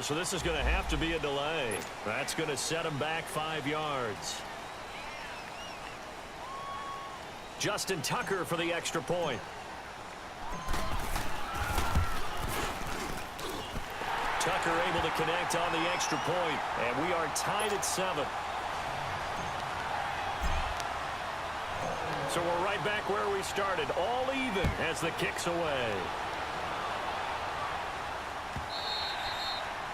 so this is going to have to be a delay. That's going to set him back 5 yards. Justin Tucker for the extra point. Tucker able to connect on the extra point, and we are tied at 7. So we're right back where we started, all even as the kick's away.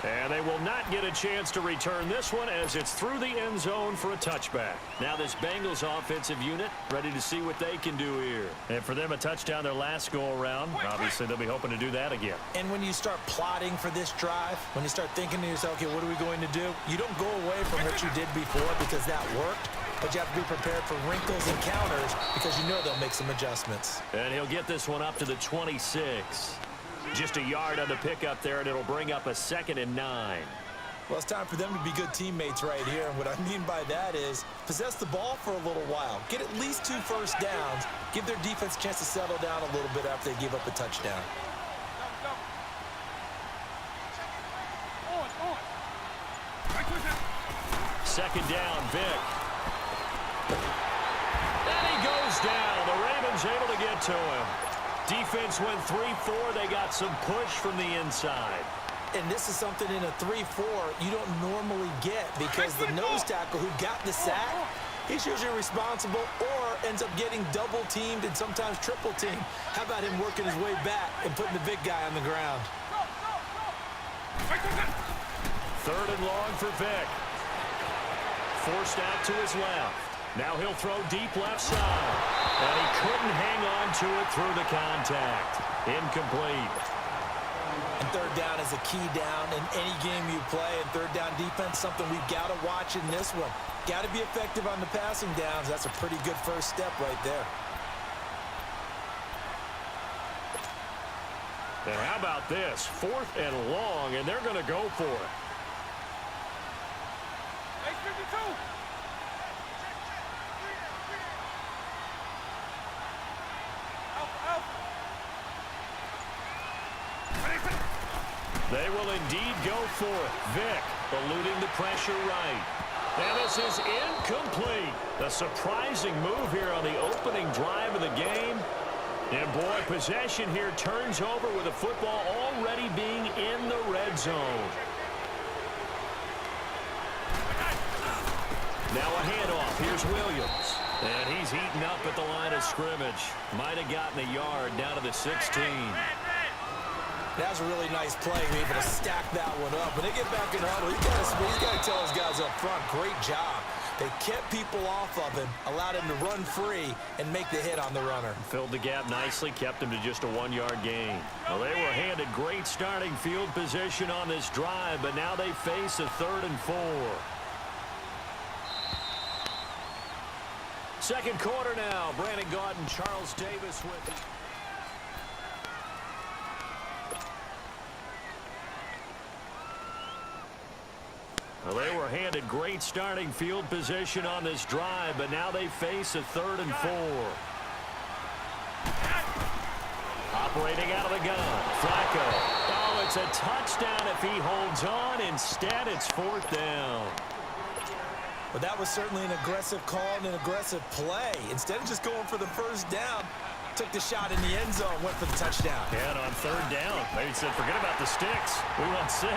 And they will not get a chance to return this one as it's through the end zone for a touchback. Now this Bengals offensive unit ready to see what they can do here. And for them, a touchdown their last go-around. Obviously, they'll be hoping to do that again. And when you start plotting for this drive, when you start thinking to yourself, okay, what are we going to do? You don't go away from what you did before because that worked. But you have to be prepared for wrinkles and counters because you know they'll make some adjustments. And he'll get this one up to the 26. Just a yard on the pickup there, and it'll bring up a 2nd and 9. Well, it's time for them to be good teammates right here. And what I mean by that is possess the ball for a little while. Get at least 2 first downs. Give their defense a chance to settle down a little bit after they give up a touchdown. Second down, Vic. And he goes down. The Ravens able to get to him. Defense went 3-4. They got some push from the inside. And this is something in a 3-4 you don't normally get because the nose tackle who got the sack, he's usually responsible or ends up getting double teamed and sometimes triple teamed. How about him working his way back and putting the big guy on the ground? 3rd and long for Vic. Forced out to his left. Now he'll throw deep left side. And he couldn't hang on to it through the contact. Incomplete. And 3rd down is a key down in any game you play. And 3rd down defense, something we've got to watch in this one. Got to be effective on the passing downs. That's a pretty good first step right there. And how about this? 4th and long, and they're going to go for it. They will indeed go for it. Vic eluding the pressure right. And this is incomplete. A surprising move here on the opening drive of the game. And boy, possession here turns over with the football already being in the red zone. Now a handoff. Here's Williams. And he's heating up at the line of scrimmage. Might have gotten a yard down to the 16. That was a really nice play. Be able to stack that one up. When they get back in the huddle, he's got to tell his guys up front, great job. They kept people off of him, allowed him to run free, and make the hit on the runner. Filled the gap nicely, kept him to just a 1-yard gain. Well, they were handed great starting field position on this drive, but now they face a 3rd and 4. Second quarter now. Brandon Gaudin, Charles Davis with it. Well, they were handed great starting field position on this drive, but now they face a 3rd and 4. Operating out of the gun, Flacco. Oh, it's a touchdown if he holds on. Instead, it's 4th down. But that was certainly an aggressive call and an aggressive play. Instead of just going for the first down, took the shot in the end zone, went for the touchdown. Yeah, and on 3rd down, they said, forget about the sticks. We want 6.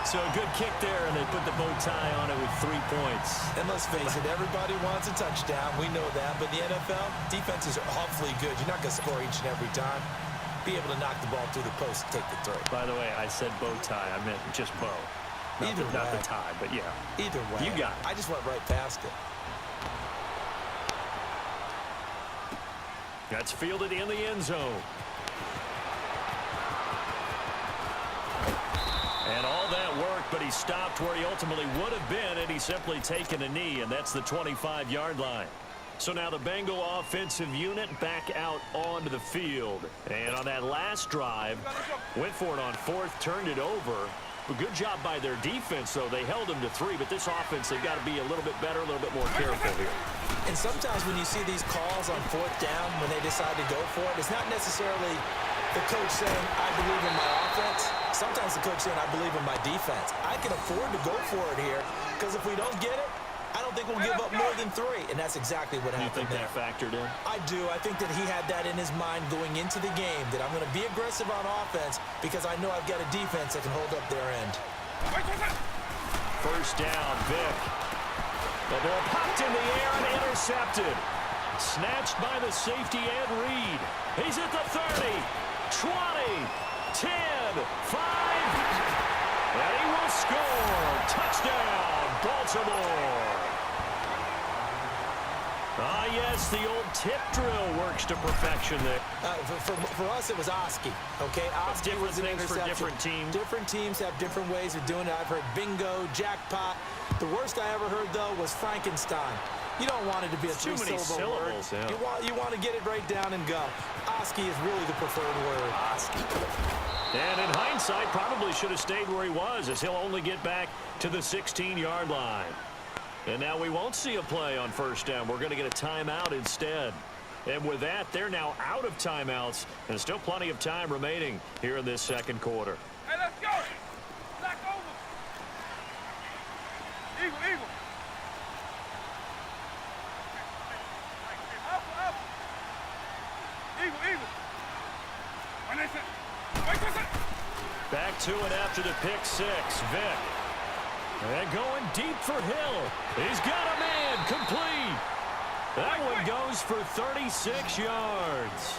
So a good kick there, and they put the bow tie on it with 3 points. And let's face it, everybody wants a touchdown. We know that. But the NFL, defenses are awfully good. You're not going to score each and every time. Be able to knock the ball through the post and take the throw. By the way, I said bow tie. I meant just bow. Not the tie, but yeah. Either way. You got it. I just went right past it. That's fielded in the end zone. And all that worked, but he stopped where he ultimately would have been, and he's simply taken a knee, and that's the 25-yard line. So now the Bengal offensive unit back out onto the field. And on that last drive, went for it on 4th, turned it over. A good job by their defense, though. They held him to 3, but this offense, they've got to be a little bit better, a little bit more careful here. And sometimes when you see these calls on 4th down, when they decide to go for it, it's not necessarily the coach saying, I believe in my offense. Sometimes the coach saying, I believe in my defense. I can afford to go for it here because if we don't get it, I don't think we'll give up more than 3, and that's exactly what happened there. You think that factored in? I do. I think that he had that in his mind going into the game, that I'm going to be aggressive on offense because I know I've got a defense that can hold up their end. First down, Vic. The ball popped in the air and intercepted. Snatched by the safety, Ed Reed. He's at the 30, 20, 10, 5. And he will score. Touchdown, Baltimore. Yes, the old tip drill works to perfection there. For us, it was Oski, okay? Oski was an interception. For different teams. Different teams have different ways of doing it. I've heard bingo, jackpot. The worst I ever heard, though, was Frankenstein. You don't want it to be a three-syllable word. Yeah. You want to get it right down and go. Oski is really the preferred word. Oski. And in hindsight, probably should have stayed where he was, as he'll only get back to the 16-yard line. And now we won't see a play on first down. We're going to get a timeout instead. And with that, they're now out of timeouts, and still plenty of time remaining here in this second quarter. Hey, let's go. Back over. Eagle. Up. Eagle. Back to it after the pick six. Vic. And going deep for Hill. He's got a man complete. That one goes for 36 yards.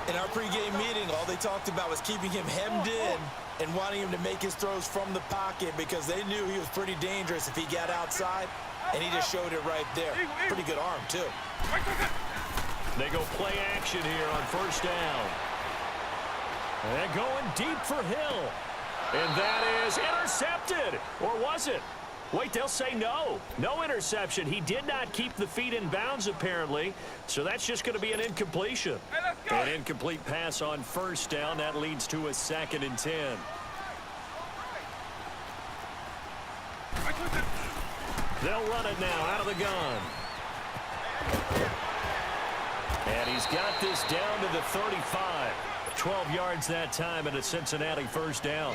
In our pregame meeting, all they talked about was keeping him hemmed in and wanting him to make his throws from the pocket because they knew he was pretty dangerous if he got outside, and he just showed it right there. Pretty good arm, too. They go play action here on first down. And going deep for Hill. And that is intercepted. Or was it? Wait, they'll say no. No interception. He did not keep the feet in bounds, apparently. So that's just going to be an incompletion. An incomplete pass on first down. That leads to a 2nd and 10. They'll run it now out of the gun. And he's got this down to the 35. 12 yards that time and a Cincinnati first down.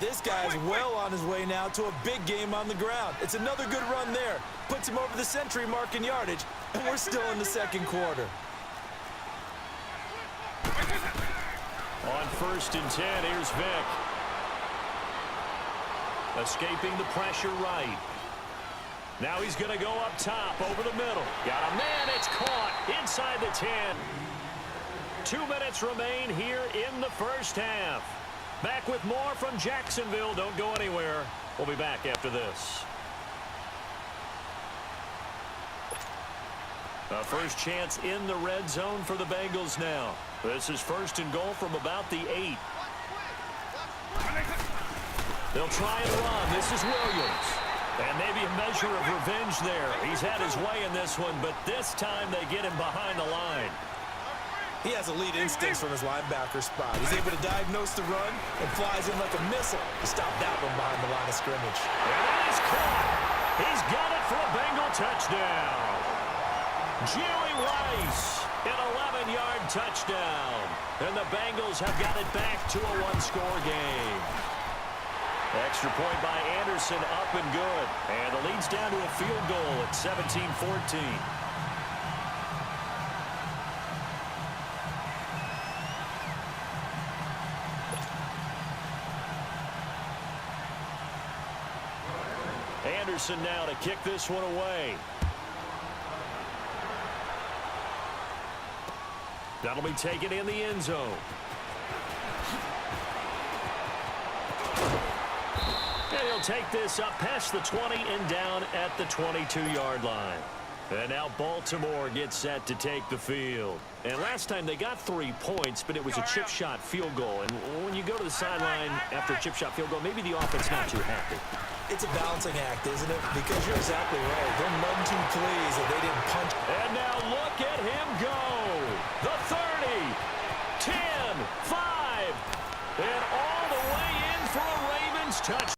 This guy's well on his way now to a big game on the ground. It's another good run there. Puts him over the century mark in yardage, and we're still in the second quarter. On 1st and 10, here's Vic. Escaping the pressure right. Now he's going to go up top over the middle. Got a man, it's caught inside the 10. 2 minutes remain here in the first half. Back with more from Jacksonville. Don't go anywhere. We'll be back after this. A first chance in the red zone for the Bengals now. This is 1st and goal from about the 8. They'll try and run. This is Williams. And maybe a measure of revenge there. He's had his way in this one, but this time they get him behind the line. He has elite instincts from his linebacker spot. He's able to diagnose the run and flies in like a missile to stop that one behind the line of scrimmage. And that is caught. He's got it for a Bengal touchdown. Jerry Rice, an 11-yard touchdown. And the Bengals have got it back to a one-score game. Extra point by Anderson, up and good. And the lead's down to a field goal at 17-14. Anderson now to kick this one away. That'll be taken in the end zone. And he'll take this up past the 20 and down at the 22-yard line. And now Baltimore gets set to take the field. And last time they got 3 points, but it was a chip shot field goal. And when you go to the sideline after a chip shot field goal, maybe the offense not too happy. It's a balancing act, isn't it? Because you're exactly right. They're none too pleased that they didn't punch. And now look at him go. The 30, 10, 5, and all the way in for a Ravens touchdown.